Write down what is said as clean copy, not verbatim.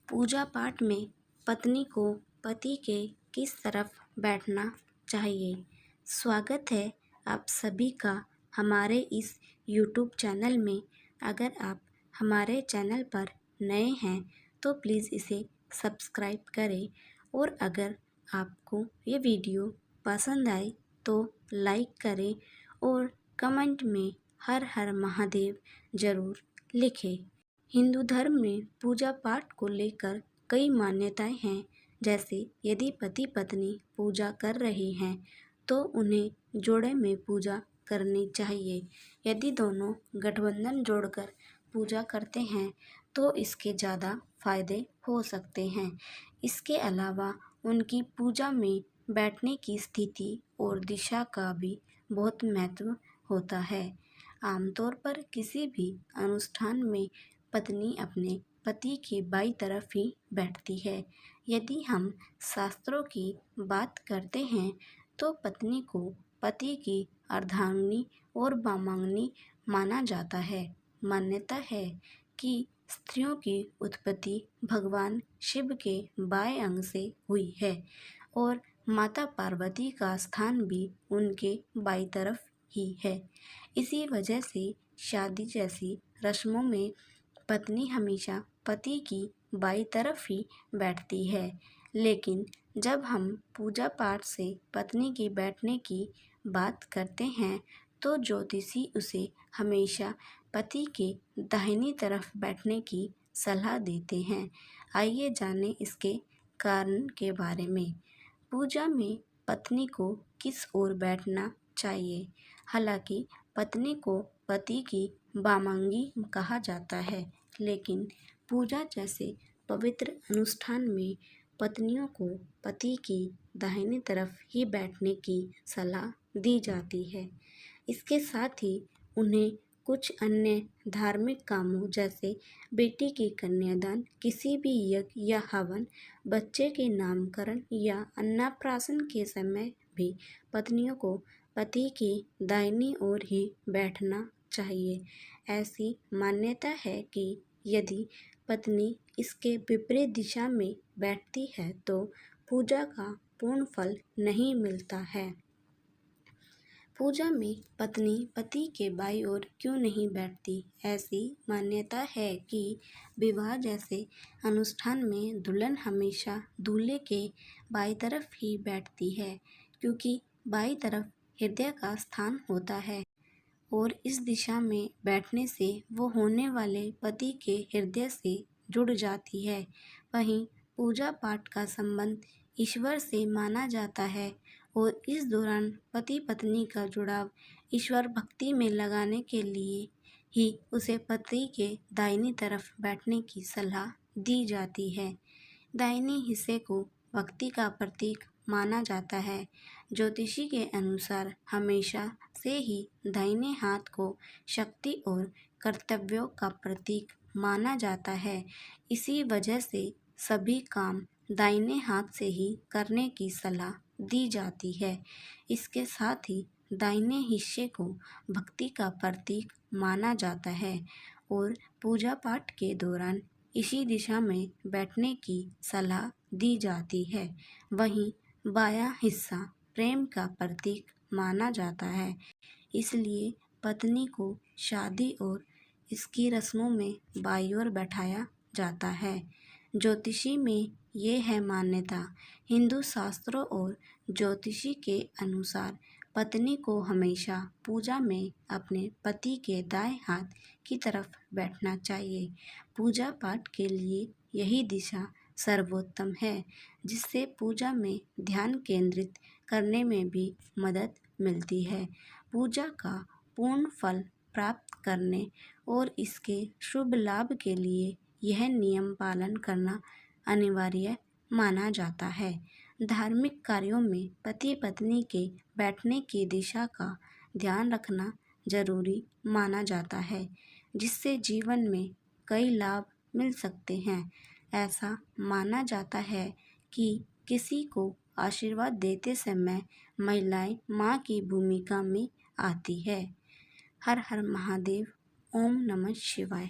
पूजा पाठ में पत्नी को पति के किस तरफ बैठना चाहिए। स्वागत है आप सभी का हमारे इस YouTube चैनल में। अगर आप हमारे चैनल पर नए हैं तो प्लीज़ इसे सब्सक्राइब करें और अगर आपको ये वीडियो पसंद आए तो लाइक करें और कमेंट में हर हर महादेव ज़रूर लिखें। हिंदू धर्म में पूजा पाठ को लेकर कई मान्यताएं हैं। जैसे यदि पति पत्नी पूजा कर रहे हैं तो उन्हें जोड़े में पूजा करनी चाहिए। यदि दोनों गठबंधन जोड़कर पूजा करते हैं तो इसके ज़्यादा फायदे हो सकते हैं। इसके अलावा उनकी पूजा में बैठने की स्थिति और दिशा का भी बहुत महत्व होता है। आमतौर पर किसी भी अनुष्ठान में पत्नी अपने पति के बाईं तरफ ही बैठती है। यदि हम शास्त्रों की बात करते हैं तो पत्नी को पति की अर्धांगिनी और वामांगिनी माना जाता है। मान्यता है कि स्त्रियों की उत्पत्ति भगवान शिव के बाएं अंग से हुई है और माता पार्वती का स्थान भी उनके बाईं तरफ ही है। इसी वजह से शादी जैसी रस्मों में पत्नी हमेशा पति की बाईं तरफ ही बैठती है। लेकिन जब हम पूजा पाठ से पत्नी की बैठने की बात करते हैं तो ज्योतिषी उसे हमेशा पति के दाहिनी तरफ बैठने की सलाह देते हैं। आइए जानें इसके कारण के बारे में। पूजा में पत्नी को किस ओर बैठना चाहिए। हालांकि पत्नी को पति की वामांगी कहा जाता है, लेकिन पूजा जैसे पवित्र अनुष्ठान में पत्नियों को पति की दाहिनी तरफ ही बैठने की सलाह दी जाती है। इसके साथ ही उन्हें कुछ अन्य धार्मिक कामों जैसे बेटी की कन्यादान, किसी भी यज्ञ या हवन, बच्चे के नामकरण या अन्नप्राशन के समय भी पत्नियों को पति की दाहिनी ओर ही बैठना चाहिए। ऐसी मान्यता है कि यदि पत्नी इसके विपरीत दिशा में बैठती है तो पूजा का पूर्ण फल नहीं मिलता है। पूजा में पत्नी पति के बाईं ओर क्यों नहीं बैठती। ऐसी मान्यता है कि विवाह जैसे अनुष्ठान में दुल्हन हमेशा दूल्हे के बाईं तरफ ही बैठती है, क्योंकि बाईं तरफ हृदय का स्थान होता है और इस दिशा में बैठने से वो होने वाले पति के हृदय से जुड़ जाती है। वहीं पूजा पाठ का संबंध ईश्वर से माना जाता है और इस दौरान पति पत्नी का जुड़ाव ईश्वर भक्ति में लगाने के लिए ही उसे पति के दाहिनी तरफ बैठने की सलाह दी जाती है। दाहिने हिस्से को भक्ति का प्रतीक माना जाता है। ज्योतिषी के अनुसार हमेशा से ही दाहिने हाथ को शक्ति और कर्तव्यों का प्रतीक माना जाता है। इसी वजह से सभी काम दाहिने हाथ से ही करने की सलाह दी जाती है। इसके साथ ही दाहिने हिस्से को भक्ति का प्रतीक माना जाता है और पूजा पाठ के दौरान इसी दिशा में बैठने की सलाह दी जाती है। वहीं बायां हिस्सा प्रेम का प्रतीक माना जाता है, इसलिए पत्नी को शादी और इसकी रस्मों में बाईं ओर बैठाया जाता है। ज्योतिषी में ये है मान्यता। हिंदू शास्त्रों और ज्योतिषी के अनुसार पत्नी को हमेशा पूजा में अपने पति के दाएं हाथ की तरफ बैठना चाहिए। पूजा पाठ के लिए यही दिशा सर्वोत्तम है, जिससे पूजा में ध्यान केंद्रित करने में भी मदद मिलती है। पूजा का पूर्ण फल प्राप्त करने और इसके शुभ लाभ के लिए यह नियम पालन करना अनिवार्य माना जाता है। धार्मिक कार्यों में पति पत्नी के बैठने की दिशा का ध्यान रखना जरूरी माना जाता है, जिससे जीवन में कई लाभ मिल सकते हैं। ऐसा माना जाता है कि किसी को आशीर्वाद देते समय महिलाएं मां की भूमिका में आती है। हर हर महादेव। ओम नमः शिवाय।